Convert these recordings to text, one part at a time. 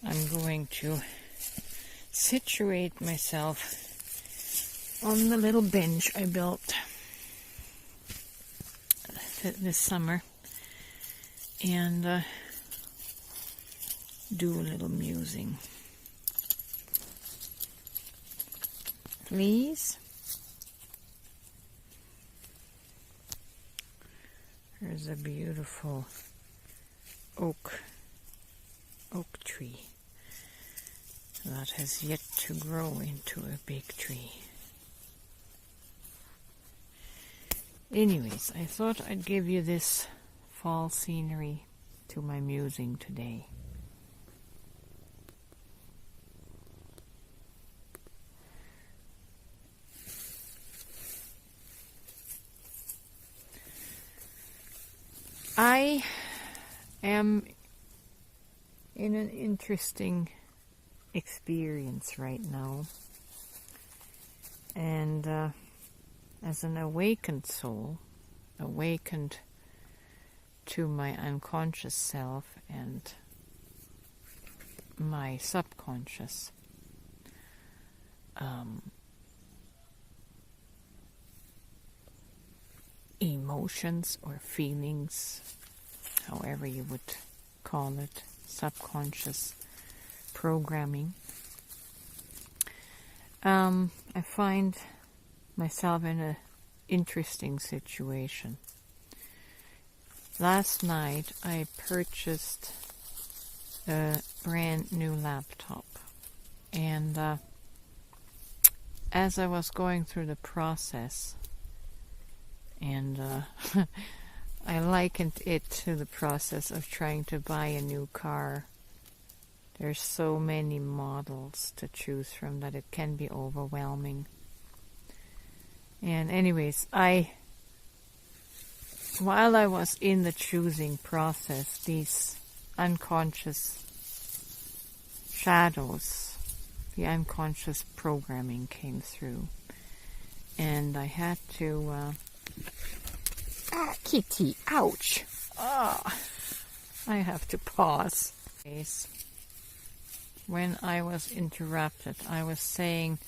I'm going to situate myself on the little bench I built this summer and do a little musing. Please. There's a beautiful oak tree that has yet to grow into a big tree. Anyways, I thought I'd give you this fall scenery to my musing today. I am in an interesting experience right now, and as an awakened soul, awakened to my unconscious self and my subconscious, emotions or feelings, however you would call it, subconscious programming. I find myself in an interesting situation. Last night I purchased a brand new laptop, and as I was going through the process, and I likened it to the process of trying to buy a new car. There's so many models to choose from that it can be overwhelming. And anyways, while I was in the choosing process, these unconscious shadows, the unconscious programming came through. And I had to... Kitty, ouch! I have to pause. When I was interrupted, I was saying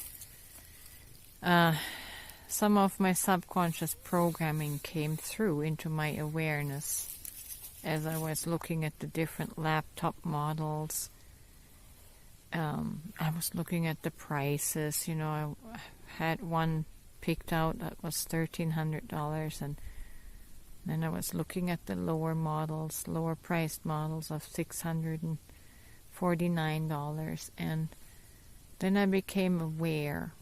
some of my subconscious programming came through into my awareness as I was looking at the different laptop models. I was looking at the prices. I had one picked out that was $1,300, and then I was looking at the lower priced models of $649, and then I became aware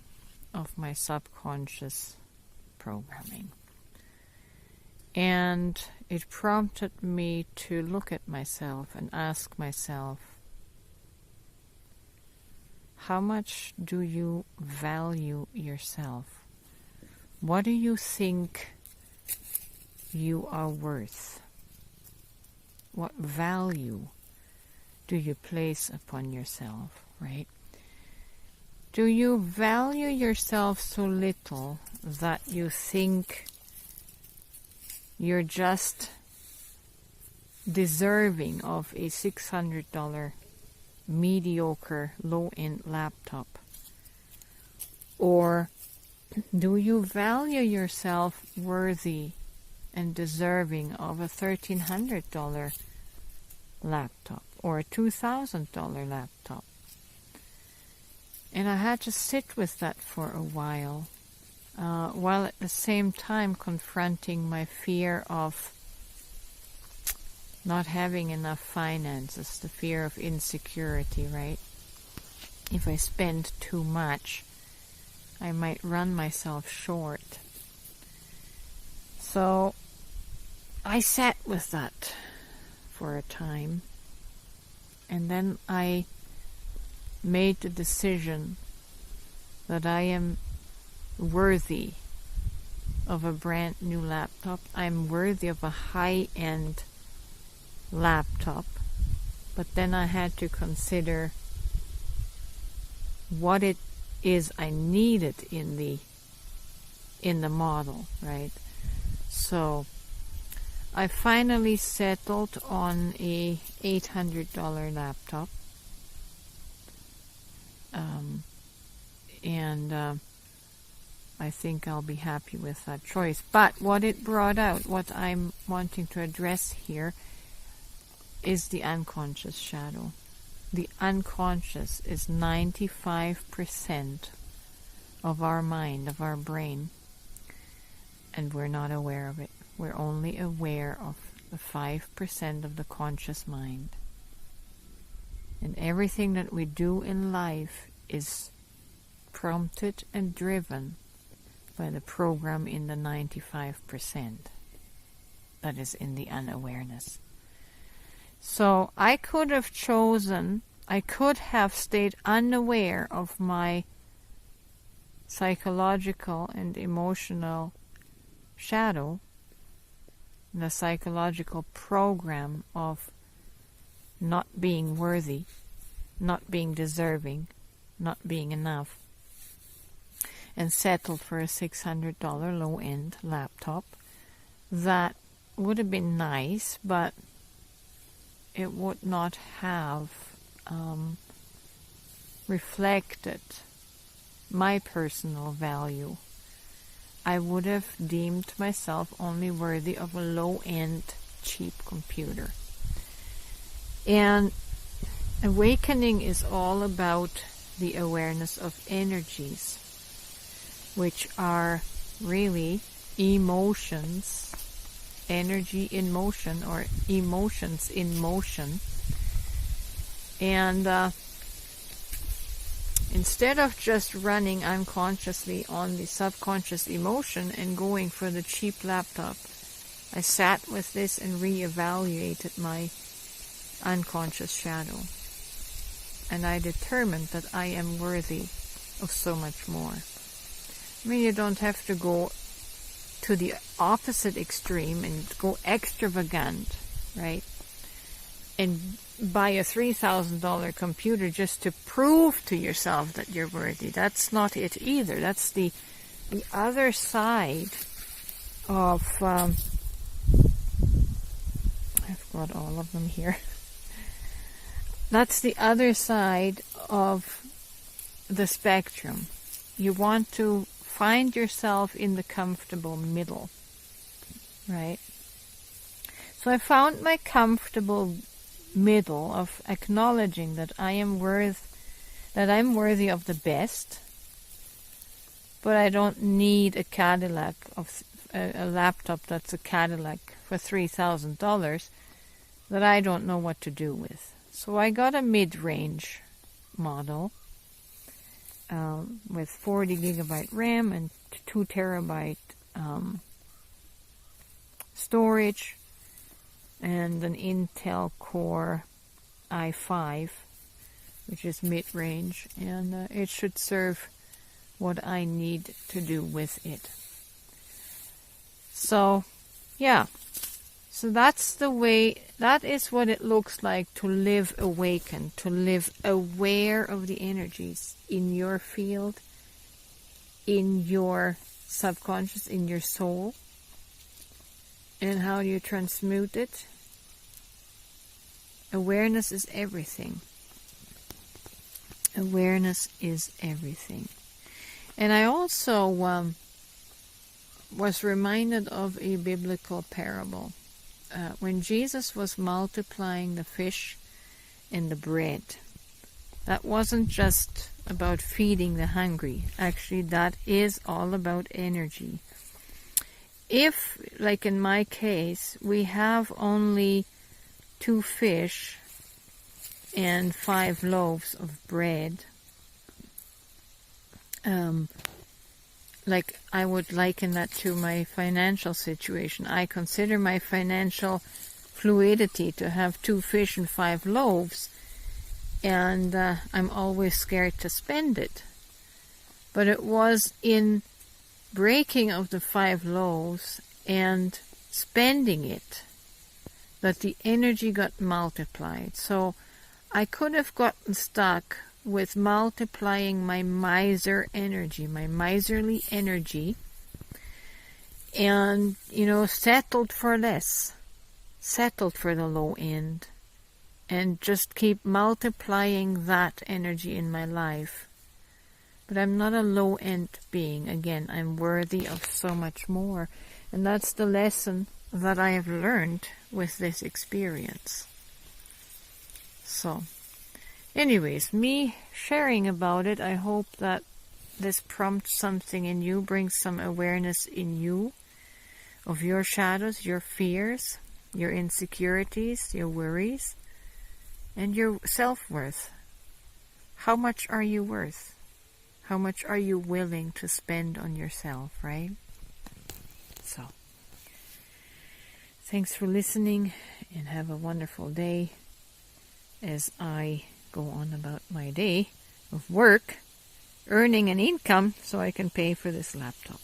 of my subconscious programming. And it prompted me to look at myself and ask myself, how much do you value yourself? What do you think you are worth? What value do you place upon yourself, right? Do you value yourself so little that you think you're just deserving of a $600 mediocre low-end laptop? Or do you value yourself worthy and deserving of a $1,300 laptop or a $2,000 laptop? And I had to sit with that for a while at the same time confronting my fear of not having enough finances, the fear of insecurity, right? If I spend too much, I might run myself short. So I sat with that for a time, and then I made the decision that I am worthy of a brand new laptop. I'm worthy of a high-end laptop, but then I had to consider what it is I needed in the model, right? So I finally settled on a $800 laptop, And I think I'll be happy with that choice. But what it brought out, what I'm wanting to address here, is the unconscious shadow. The unconscious is 95% of our mind, of our brain, and we're not aware of it. We're only aware of the 5% of the conscious mind. And everything that we do in life is prompted and driven by the program in the 95% that is in the unawareness. So I could have stayed unaware of my psychological and emotional shadow, the psychological program of not being worthy, not being deserving, not being enough, and settled for a $600 low-end laptop. That would have been nice, but it would not have reflected my personal value. I would have deemed myself only worthy of a low-end, cheap computer. And awakening is all about the awareness of energies, which are really emotions, energy in motion, or emotions in motion. And instead of just running unconsciously on the subconscious emotion and going for the cheap laptop, I sat with this and reevaluated my unconscious shadow. And I determined that I am worthy of so much more. I mean, you don't have to go to the opposite extreme and go extravagant, right? And buy a $3,000 computer just to prove to yourself that you're worthy. That's not it either. That's the other side of... I've got all of them here. That's the other side of the spectrum. You want to find yourself in the comfortable middle, right? So I found my comfortable middle of acknowledging that I'm worthy of the best, but I don't need a Cadillac, a laptop that's a Cadillac for $3,000 that I don't know what to do with. So I got a mid-range model with 40 gigabyte RAM and 2 terabyte storage, and an Intel Core i5, which is mid-range, and it should serve what I need to do with it. So, yeah. So that's the way, that is what it looks like to live awakened, to live aware of the energies in your field, in your subconscious, in your soul. And how do you transmute it? Awareness is everything. Awareness is everything. And I also was reminded of a biblical parable. When Jesus was multiplying the fish and the bread, that wasn't just about feeding the hungry. Actually, that is all about energy. If, like in my case, we have only 2 fish and 5 loaves of bread, like I would liken that to my financial situation. I consider my financial fluidity to have 2 fish and 5 loaves, and I'm always scared to spend it. But it was in breaking of the 5 loaves and spending it that the energy got multiplied. So I could have gotten stuck with multiplying my miser energy, my miserly energy, and, settled for less, settled for the low end, and just keep multiplying that energy in my life. But I'm not a low-end being. Again, I'm worthy of so much more. And that's the lesson that I have learned with this experience. So, anyways, me sharing about it, I hope that this prompts something in you, brings some awareness in you of your shadows, your fears, your insecurities, your worries, and your self-worth. How much are you worth? How much are you willing to spend on yourself, right? So, thanks for listening, and have a wonderful day as I go on about my day of work, earning an income so I can pay for this laptop.